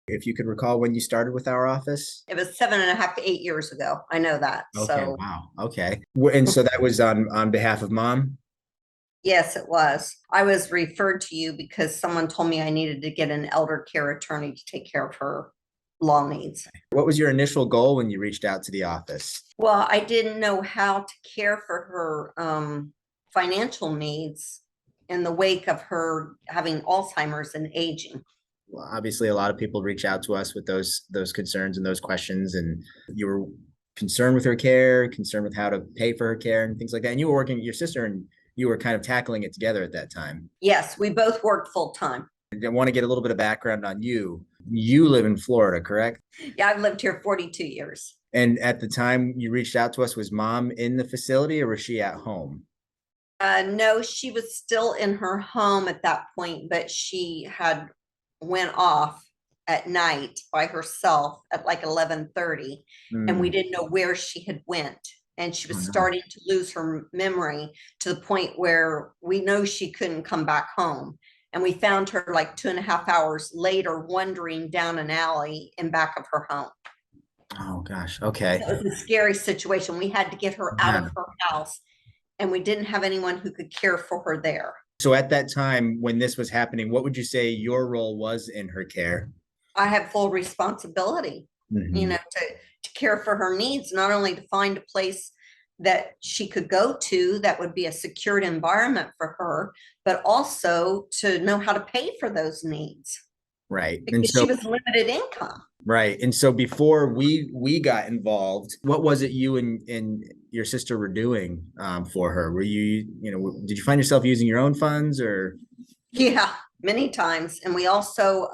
If you could recall when you started with our office. It was 7.5 to 8 years ago. I know that. Okay, So wow. Okay. And so that was on behalf of mom? yes, it was. I was referred to you because someone told me I needed to get an elder care attorney to take care of her law needs. What was your initial goal when you reached out to the office? Well, I didn't know how to care for her financial needs in the wake of her having Alzheimer's and aging. Well, obviously, a lot of people reach out to us with those concerns and those questions, and you were concerned with her care, concerned with how to pay for her care and things like that. And you were working with your sister, and you were kind of tackling it together at that time. Yes, we both worked full time. I want to get a little bit of background on you. You live in Florida, correct? Yeah, I've lived here 42 years. And at the time you reached out to us, was mom in the facility or was she at home? No, she was still in her home at that point, but she had went off at night by herself at like 11:30, and we Mm. didn't know where she had went. And she Oh, was no. starting to lose her memory to the point where we know she couldn't come back home. And we found her like 2.5 hours later, wandering down an alley in back of her home. Oh gosh. Okay. It was a scary situation. We had to get her out Yeah. of her house, and we didn't have anyone who could care for her there. So at that time when this was happening, what would you say your role was in her care? I have full responsibility, Hmm. to care for her needs, not only to find a place that she could go to that would be a secured environment for her, but also to know how to pay for those needs Right. And because so she was limited income. right. And so before we got involved, what was it you and your sister were doing for her? Were you, did you find yourself using your own funds or Yeah, many times. And we also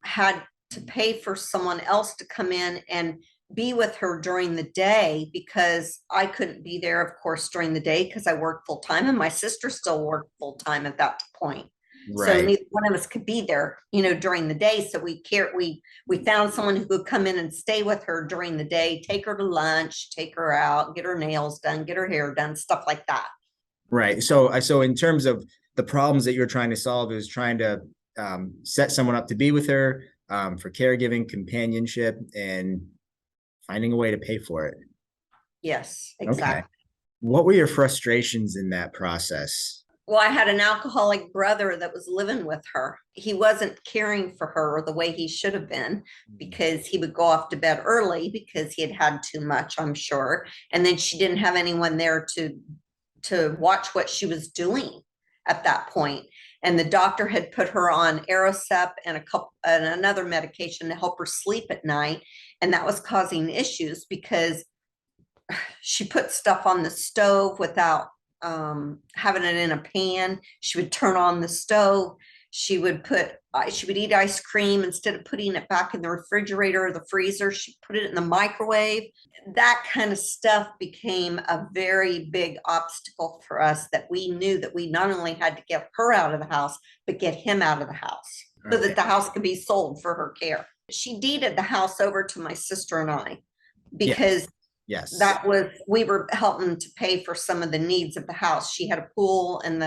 had to pay for someone else to come in and be with her during the day because I couldn't be there, of course, during the day because I worked full time and my sister still worked full time at that point. So right? neither one of us could be there, during the day. So we found someone who could come in and stay with her during the day, take her to lunch, take her out, get her nails done, get her hair done, stuff like that. Right. So in terms of the problems that you're trying to solve is trying to set someone up to be with her for caregiving, companionship, and finding a way to pay for it. Yes, Okay. exactly. What were your frustrations in that process? Well, I had an alcoholic brother that was living with her. He wasn't caring for her the way he should have been because he would go off to bed early because he had had too much, I'm sure. And then she didn't have anyone there to watch what she was doing at that point. And the doctor had put her on Aricept and another medication to help her sleep at night, and that was causing issues because she put stuff on the stove without having it in a pan. She would turn on the stove. She would eat ice cream instead of putting it back in the refrigerator or the freezer. She put it in the microwave. That kind of stuff became a very big obstacle for us that we knew that we not only had to get her out of the house, but get him out of the house so Okay. that the house could be sold for her care. She deeded the house over to my sister and I Yes. because Yes. we were helping to pay for some of the needs of the house. She had a pool and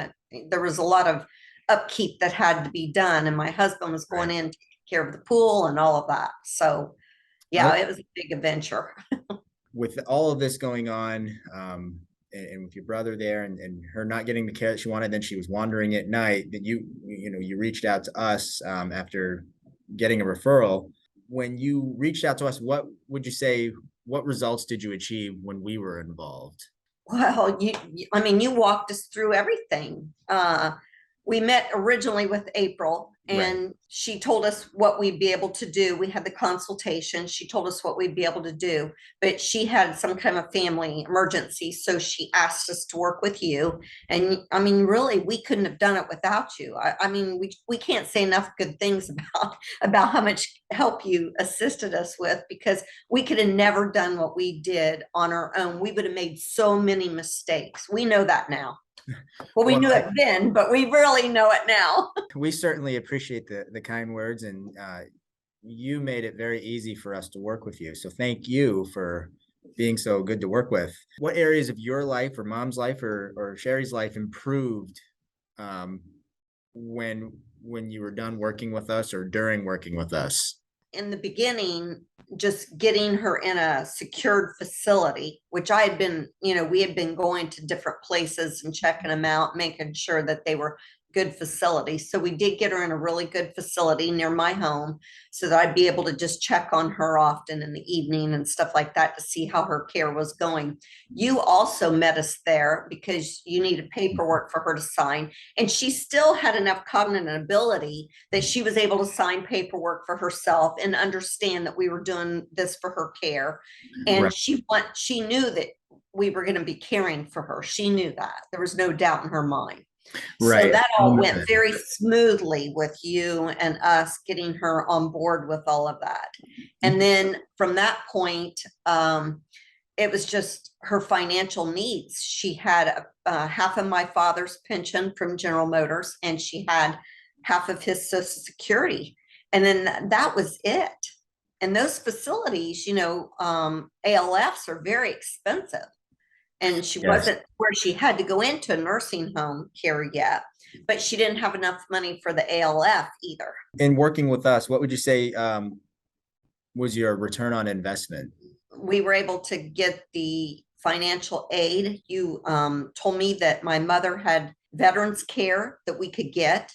there was a lot of upkeep that had to be done. And my husband was going Right. in to take care of the pool and all of that. So yeah, Okay. it was a big adventure. With all of this going on, and with your brother there and her not getting the care that she wanted, then she was wandering at night, that you reached out to us after getting a referral. When you reached out to us, what would you say, what results did you achieve when we were involved? Well, I mean, you walked us through everything. We met originally with April, Right. and she told us what we'd be able to do. We had the consultation. She told us what we'd be able to do, but she had some kind of family emergency. So she asked us to work with you. And I mean, really, we couldn't have done it without you. I mean, we can't say enough good things about how much help you assisted us with because we could have never done what we did on our own. We would have made so many mistakes. We know that now. Well, we Well, knew it then, but we really know it now. we certainly appreciate the kind words, and you made it very easy for us to work with you. So thank you for being so good to work with. What areas of your life or mom's life or Sherry's life improved um, when when you were done working with us or during working with us? in the beginning, just getting her in a secured facility, which I had been, we had been going to different places and checking them out, making sure that they were good facilities. So we did get her in a really good facility near my home so that I'd be able to just check on her often in the evening and stuff like that to see how her care was going. You also met us there because you needed paperwork for her to sign, and she still had enough cognitive ability that she was able to sign paperwork for herself and understand that we were doing this for her care. And Right. she knew that we were going to be caring for her. She knew that. There was no doubt in her mind. So Right. that all went very smoothly with you and us getting her on board with all of that. And then from that point, it was just her financial needs. She had half of my father's pension from General Motors, and she had half of his Social Security. And then that was it. And those facilities, ALFs are very expensive. And she Yes. wasn't where she had to go into a nursing home care yet, but she didn't have enough money for the ALF either. In working with us, what would you say was your return on investment? We were able to get the financial aid. You told me that my mother had veterans care that we could get,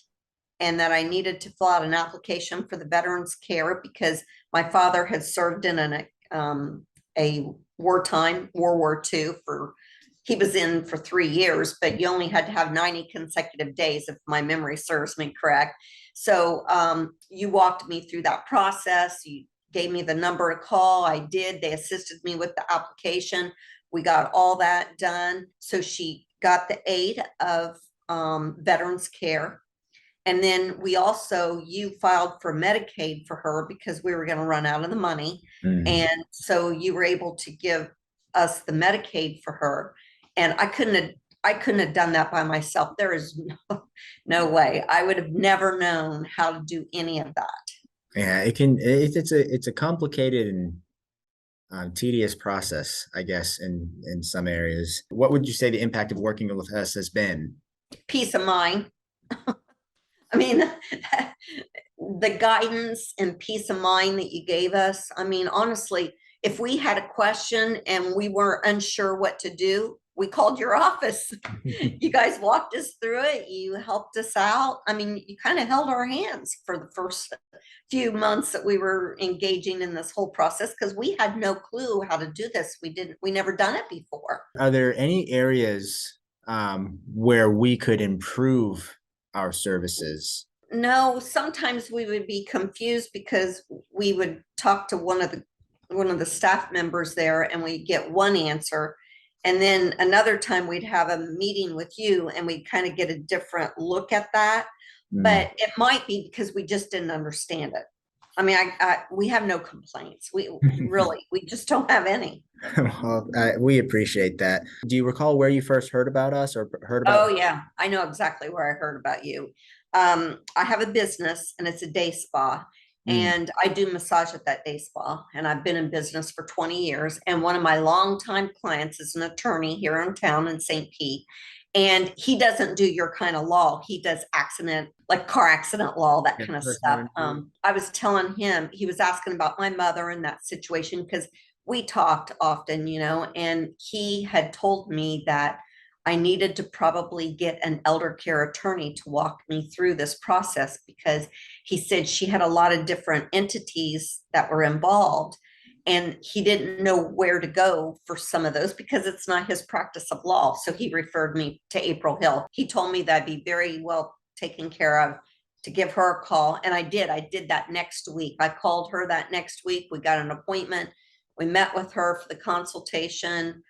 and that I needed to fill out an application for the veterans care because my father had served in a wartime World War II he was in for 3 years, but you only had to have 90 consecutive days, if my memory serves me correct. So you walked me through that process. You gave me the number to call. I did. They assisted me with the application. We got all that done. So she got the aid of veterans care. And then you filed for Medicaid for her because we were going to run out of the money. And so you were able to give us the Medicaid for her. And I couldn't have done that by myself. There is no way. I would have never known how to do any of that. Yeah, it's a complicated and tedious process, I guess, in some areas. What would you say the impact of working with us has been? Peace of mind. I mean, the guidance and peace of mind that you gave us. I mean, honestly, if we had a question and we were unsure what to do, we called your office. You guys walked us through it. You helped us out. I mean, you kind of held our hands for the first few months that we were engaging in this whole process because we had no clue how to do this. We never done it before. Are there any areas where we could improve our services? No, sometimes we would be confused because we would talk to one of the staff members there and we get one answer. And then another time we'd have a meeting with you and we'd kind of get a different look at that. But it might be because we just didn't understand it. I mean, we have no complaints. We just don't have any. Well, we appreciate that. Do you recall where you first heard about us or heard about? Oh yeah, I know exactly where I heard about you. I have a business and it's a day spa. And I do massage at that day spa, and I've been in business for 20 years. And one of my longtime clients is an attorney here in town in St. Pete. And he doesn't do your kind of law. He does like car accident law, that kind of stuff. I was telling him, he was asking about my mother in that situation because we talked often, and he had told me that I needed to probably get an elder care attorney to walk me through this process because he said she had a lot of different entities that were involved and he didn't know where to go for some of those because it's not his practice of law. So he referred me to April Hill. He told me that I'd be very well taken care of to give her a call. And I did that next week. I called her that next week. We got an appointment. We met with her for the consultation.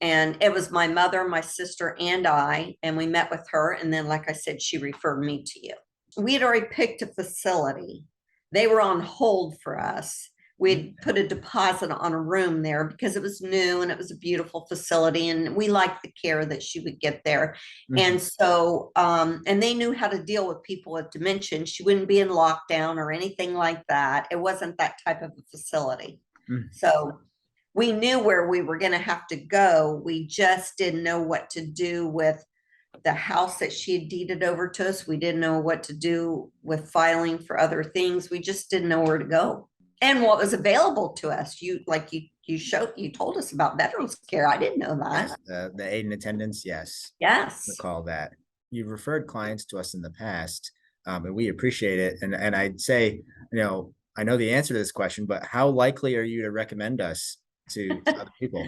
And it was my mother, my sister, and I, and we met with her. And then, like I said, she referred me to you. We had already picked a facility. They were on hold for us. We'd put a deposit on a room there because it was new and it was a beautiful facility. And we liked the care that she would get there. And so, and they knew how to deal with people with dementia. She wouldn't be in lockdown or anything like that. It wasn't that type of a facility. So we knew where we were going to have to go. We just didn't know what to do with the house that she had deeded over to us. We didn't know what to do with filing for other things. We just didn't know where to go. And what was available to us. You told us about veterans care. I didn't know Yes, that. the aid and attendance, yes, Yes. recall that. You've referred clients to us in the past, and we appreciate it. And I'd say, I know the answer to this question, but how likely are you to recommend us to other people?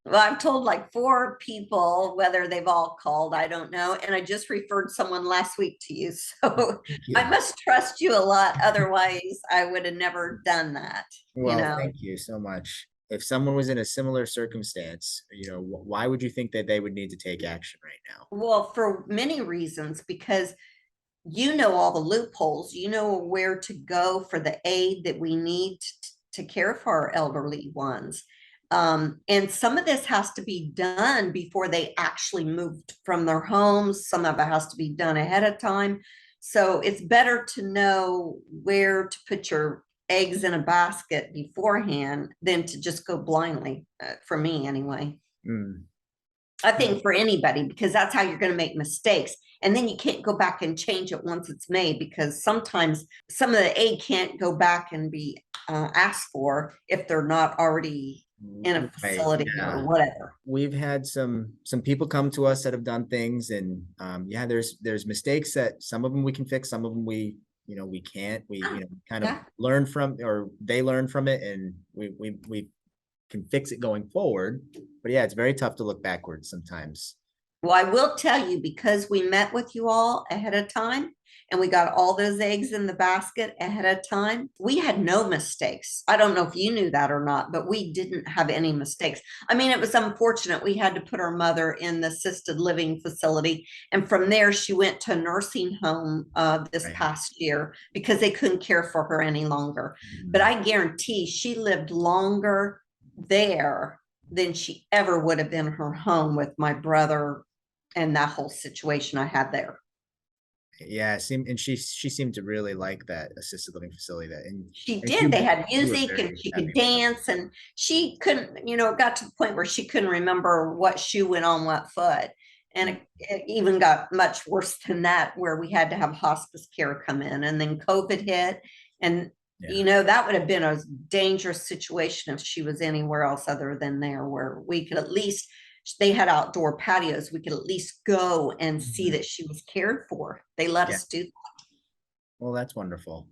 Well, I've told like 4 people, whether they've all called, I don't know. And I just referred someone last week to you. So Thank I you. must trust you a lot. Otherwise, I would have never done that, you Well, know. thank you so much. If someone was in a similar circumstance, why would you think that they would need to take action right now? Well, for many reasons, because you know all the loopholes, you know where to go for the aid that we need to care for our elderly ones. And some of this has to be done before they actually moved from their homes. Some of it has to be done ahead of time. So it's better to know where to put your eggs in a basket beforehand than to just go blindly, for me anyway. Mm. I Well, think for anybody, because that's how you're going to make mistakes. And then you can't go back and change it once it's made, because sometimes some of the aid can't go back and be asked for if they're not already in a right, facility or yeah. whatever. We've had some people come to us that have done things, and yeah, there's mistakes that some of them we can fix, some of them we can't. We Ah, kind of yeah. learn from, or they learn from it, and we can fix it going forward. But yeah, it's very tough to look backwards sometimes. Well, I will tell you, because we met with you all ahead of time and we got all those eggs in the basket ahead of time, we had no mistakes. I don't know if you knew that or not, but we didn't have any mistakes. I mean, it was unfortunate. We had to put our mother in the assisted living facility. And from there, she went to a nursing home this Right. past year because they couldn't care for her any longer. But Mhm. I guarantee she lived longer there than she ever would have in her home with my brother and that whole situation I had there. Yeah, and she seemed to really like that assisted living facility, that She and did. They had you were music and very she happy could with her. dance, and she couldn't, it got to the point where she couldn't remember what shoe went on what foot. And Mm. it even got much worse than that, where we had to have hospice care come in, and then COVID hit. And, Yeah. that would have been a dangerous situation if she was anywhere else other than there, where we could at least, they had outdoor patios. We could at least go and see Mhm. that she was cared for. They let Yeah. us do that. Well, that's wonderful.